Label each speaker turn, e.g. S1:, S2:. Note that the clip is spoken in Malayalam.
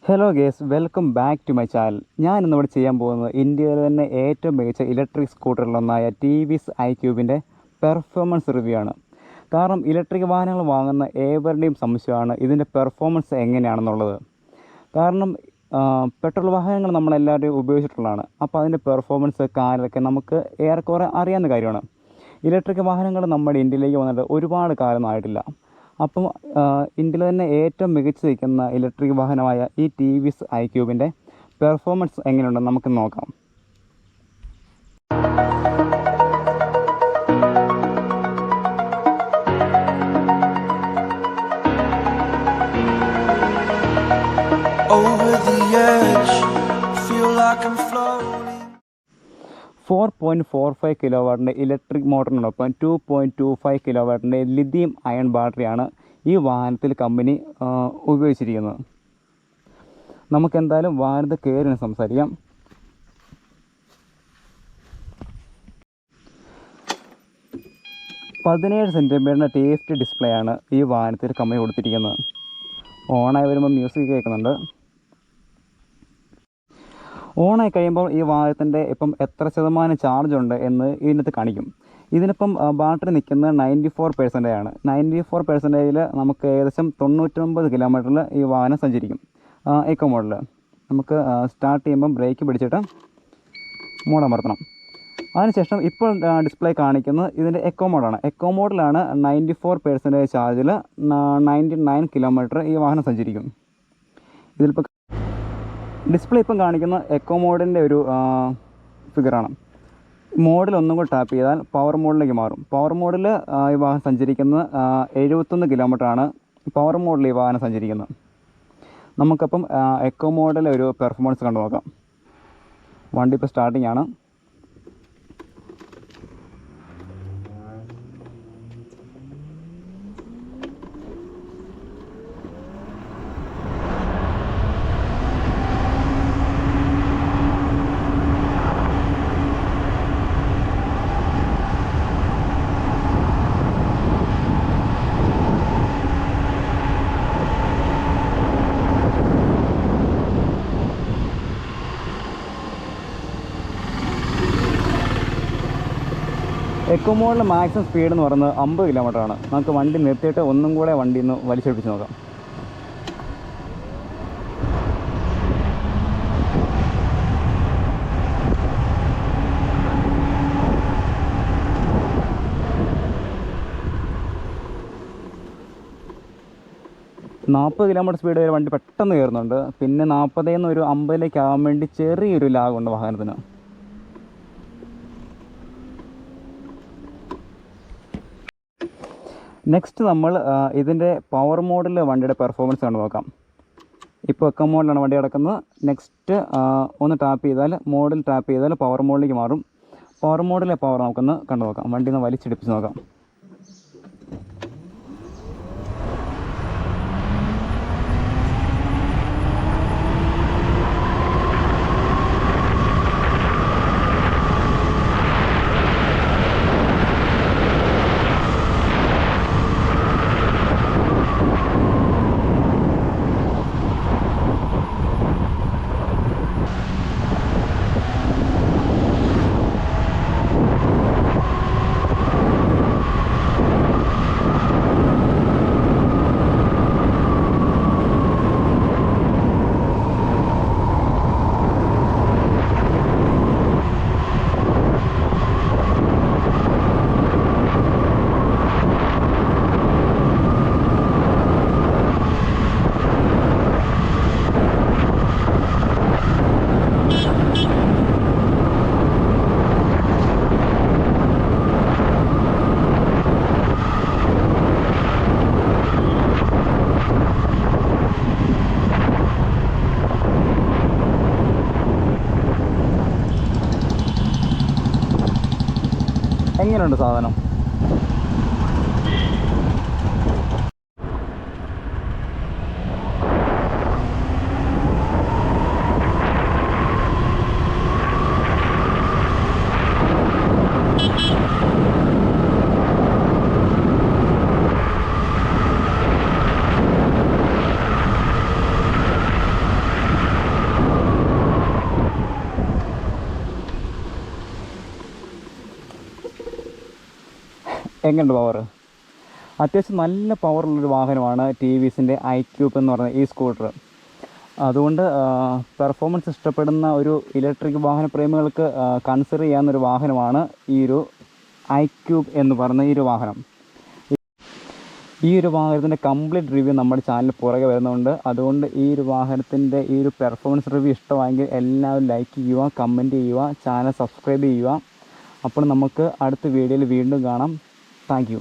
S1: Hello guys, welcome back to my channel. ഞാൻ ഇന്നിവിടെ ചെയ്യാൻ പോകുന്നത് ഇന്ത്യയിലെ തന്നെ ഏറ്റവും മികച്ച ഇലക്ട്രിക് സ്കൂട്ടറിലൊന്നായ TVS Iqubeൻ്റെ പെർഫോമൻസ് റിവ്യൂ ആണ്. കാരണം ഇലക്ട്രിക് വാഹനങ്ങൾ വാങ്ങുന്ന ഏവരുടെയും സംശയമാണ് ഇതിൻ്റെ പെർഫോമൻസ് എങ്ങനെയാണെന്നുള്ളത്. കാരണം പെട്രോൾ വാഹനങ്ങൾ നമ്മളെല്ലാവരും ഉപയോഗിച്ചിട്ടുള്ളതാണ്. അപ്പോൾ അതിൻ്റെ പെർഫോമൻസ് കാര്യമൊക്കെ നമുക്ക് ഏറെക്കുറെ അറിയാവുന്ന കാര്യമാണ്. ഇലക്ട്രിക് വാഹനങ്ങൾ നമ്മുടെ ഇന്ത്യയിലേക്ക് വന്നിട്ട് ഒരുപാട് കാലമൊന്നും ആയിട്ടില്ല. അപ്പം ഇന്ത്യയിൽ തന്നെ ഏറ്റവും മികച്ചു നിൽക്കുന്ന ഇലക്ട്രിക് വാഹനമായ ഈ TVS Iqubeൻ്റെ പെർഫോമൻസ് എങ്ങനെയുണ്ടെന്ന് നമുക്ക് നോക്കാം.
S2: Over the edge, feel like I'm floating.
S1: 4.45 കിലോവാട്ടിൻ്റെ ഇലക്ട്രിക് മോട്ടറിനോടൊപ്പം 2.25 കിലോവാട്ടിൻ്റെ ലിഥിയം അയൺ ബാറ്ററിയാണ് ഈ വാഹനത്തിൽ കമ്പനി ഉപയോഗിച്ചിരിക്കുന്നത്. നമുക്കെന്തായാലും വാഹനത്തിൽ കയറി സംസാരിക്കാം. $17 ടേസ്റ്റ് ഡിസ്പ്ലേ ആണ് ഈ വാഹനത്തിൽ കമ്പനി കൊടുത്തിരിക്കുന്നത്. ഓണായി വരുമ്പോൾ മ്യൂസിക് കേൾക്കുന്നുണ്ട്. ഓണായി കഴിയുമ്പോൾ ഈ വാഹനത്തിൻ്റെ ഇപ്പം എത്ര ശതമാനം ചാർജ് ഉണ്ട് എന്ന് ഇതിനകത്ത് കാണിക്കും. ഇതിനിപ്പം ബാറ്ററി നിൽക്കുന്നത് 94% ആണ്. 94% നമുക്ക് ഏകദേശം 99 കിലോമീറ്ററിൽ ഈ വാഹനം സഞ്ചരിക്കും. എക്കോ മോഡിൽ നമുക്ക് സ്റ്റാർട്ട് ചെയ്യുമ്പം ബ്രേക്ക് പിടിച്ചിട്ട് മോഡ് അമർത്തണം. അതിനുശേഷം ഇപ്പോൾ ഡിസ്പ്ലേ കാണിക്കുന്നത് ഇതിൻ്റെ എക്കോ മോഡാണ്. എക്കോ മോഡിലാണ് 94% ചാർജിൽ 99 കിലോമീറ്റർ ഈ വാഹനം സഞ്ചരിക്കും. ഇതിലിപ്പോൾ ഡിസ്പ്ലേ ഇപ്പം കാണിക്കുന്ന എക്കോ മോഡിൻ്റെ ഒരു ഫിഗറാണ്. മോഡിൽ ഒന്നും കൂടി ടാപ്പ് ചെയ്താൽ പവർ മോഡിലേക്ക് മാറും. പവർ മോഡിൽ ഈ വാഹനം സഞ്ചരിക്കുന്നത് 71 കിലോമീറ്ററാണ് പവർ മോഡിൽ ഈ വാഹനം സഞ്ചരിക്കുന്നത്. നമുക്കപ്പം എക്കോ മോഡിലെ ഒരു പെർഫോമൻസ് കണ്ടു നോക്കാം. വണ്ടി ഇപ്പോൾ സ്റ്റാർട്ടിംഗ് ആണ്. എക്കോ മോഡിൽ മാക്സിമം സ്പീഡ് എന്ന് പറയുന്നത് 50 കിലോമീറ്ററാണ്. നമുക്ക് വണ്ടി നിർത്തിയിട്ട് ഒന്നും കൂടെ വണ്ടി ഒന്ന് വലിച്ചെടുപ്പിച്ച് നോക്കാം. $40 കിലോമീറ്റർ സ്പീഡ് വരെ വണ്ടി പെട്ടെന്ന് കയറുന്നുണ്ട്. പിന്നെ 40 നിന്ന് ഒരു 50 ആകാൻ വേണ്ടി ചെറിയൊരു ലാഗുണ്ട് വാഹനത്തിന്. നെക്സ്റ്റ് നമ്മൾ ഇതിൻ്റെ പവർ മോഡിൽ വണ്ടിയുടെ പെർഫോമൻസ് കണ്ടു നോക്കാം. ഇപ്പോൾ എക്കോ മോഡിലാണ് വണ്ടി കിടക്കുന്നത്. നെക്സ്റ്റ് ഒന്ന് ടാപ്പ് ചെയ്താൽ മോഡിൽ ടാപ്പ് ചെയ്താൽ പവർ മോഡിലേക്ക് മാറും. പവർ മോഡിലെ പവർ നമുക്കൊന്ന് കണ്ടു നോക്കാം. വണ്ടി ഒന്ന് വലിച്ചെടുപ്പിച്ച് നോക്കാം. എങ്ങനെയുണ്ട് സാധനം? എങ്ങനെയുണ്ട് പവർ? അത്യാവശ്യം നല്ല പവറുള്ളൊരു വാഹനമാണ് TVSൻ്റെ iQube എന്ന് പറയുന്ന ഈ സ്കൂട്ടർ. അതുകൊണ്ട് പെർഫോമൻസ് ഇഷ്ടപ്പെടുന്ന ഒരു ഇലക്ട്രിക് വാഹന പ്രേമികൾക്ക് കൺസിഡർ ചെയ്യാവുന്നൊരു വാഹനമാണ് ഈ ഒരു iQube എന്ന് പറയുന്ന ഈ ഒരു വാഹനം. ഈ ഒരു വാഹനത്തിൻ്റെ കംപ്ലീറ്റ് റിവ്യൂ നമ്മുടെ ചാനലിൽ പുറകെ വരുന്നുണ്ട്. അതുകൊണ്ട് ഈ ഒരു വാഹനത്തിൻ്റെ ഈ ഒരു പെർഫോമൻസ് റിവ്യൂ ഇഷ്ടമായെങ്കിൽ എല്ലാവരും ലൈക്ക് ചെയ്യുക, കമൻറ്റ് ചെയ്യുക, ചാനൽ സബ്സ്ക്രൈബ് ചെയ്യുക. അപ്പോൾ നമുക്ക് അടുത്ത വീഡിയോയിൽ വീണ്ടും കാണാം. Thank you.